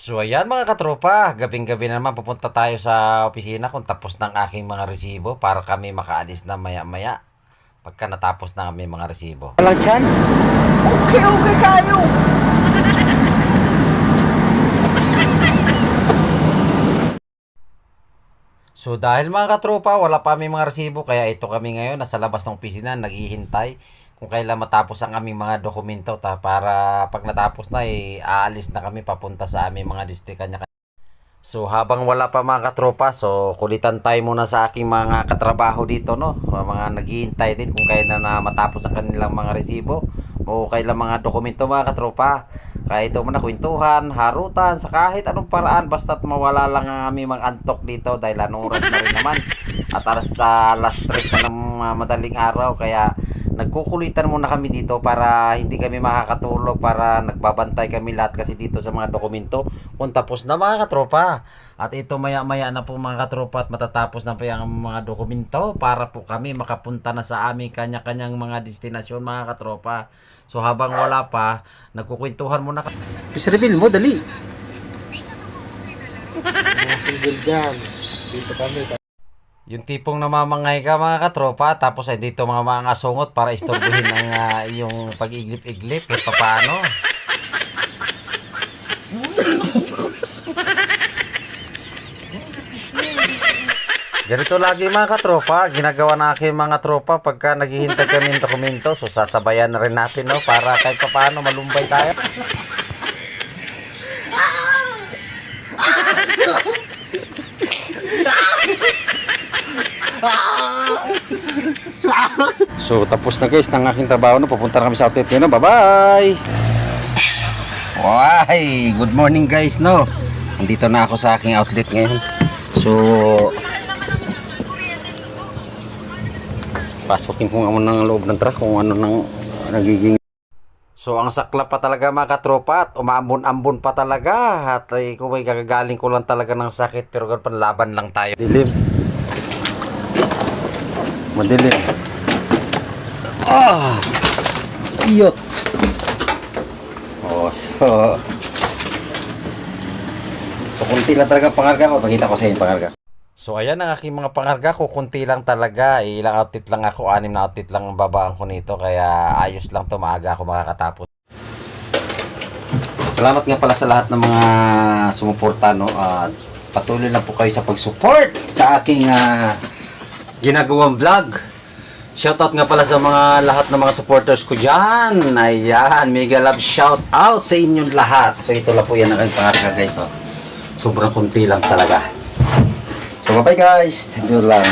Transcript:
So ayan mga katropa, gabing-gabi na naman pupunta tayo sa opisina kung tapos ng aking mga resibo para kami makaalis na maya-maya pagka natapos na kami mga resibo. Walang tiyan? Okay, okay kayo. So dahil mga katropa, wala pa kami mga resibo kaya ito kami ngayon nasa labas ng opisina naghihintay kung kailan matapos ang aming mga dokumento para pag natapos na aalis na kami papunta sa aming mga distrika kanya. So habang wala pa mga katropa, so kulitan tayo muna sa aking mga katrabaho dito, no? Mga naghihintay din kung kailan na matapos ang kanilang mga resibo o kailan mga dokumento mga katropa. Kaya ito muna kwentuhan, harutan sa kahit anong paraan basta't mawala lang ang aming mga antok dito dahil anong oras na rin naman at alas 3 na ng madaling araw kaya nagkukulitan muna kami dito para hindi kami makakatulog, para nagbabantay kami lahat kasi dito sa mga dokumento kung tapos na mga katropa. At ito maya-maya na po mga katropa at matatapos na po yung mga dokumento para po kami makapunta na sa aming kanya-kanyang mga destinasyon mga katropa. So habang wala pa, nagkukwentuhan muna kami. Reveal mo, dali. Single dyan. Dito kami. Yung tipong namamangay ka mga katropa tapos ay dito mga sungot para istorbohin ang yung pag-iglip-iglip kahit paano. Ganito lagi mga katropa, ginagawa na aking mga tropa pagka naghihintay kami ng dokumento. So sasabayan na rin natin, no, para kahit paano malumbay tayo. So tapos na guys ng aking trabaho, no? Pupunta na kami sa outlet ngayon, no? Bye-bye! Why! Good morning guys, no? Nandito na ako sa aking outlet ngayon. So pasukin ko nga muna ng loob ng truck kung ano nang nagiging. So ang sakla pa talaga mga katropa at umaambon-ambon pa talaga at kung may kagagaling ko lang talaga ng sakit pero ganun laban lang tayo. Dilim. Madilim. Ah! Iyot. Oh, so kunti lang talaga pangarga ko. Pakita ko sa inyo pangarga. So ayan ang aking mga pangarga ko, kunti lang talaga, ilang outfit lang ako, 6 na outfit lang ang babaan ko nito kaya ayos lang to, maaga ako makakatapos. Salamat nga pala sa lahat ng mga sumuporta, no? At patuloy lang po kayo sa pag-support sa aking ginagawang vlog. Shoutout nga pala sa mga lahat ng mga supporters ko dyan. Ayan, mega love shoutout sa inyong lahat. So ito lang po yan ang aking pangarga guys. So, sobrang kunti lang talaga. So bye guys, ito lang.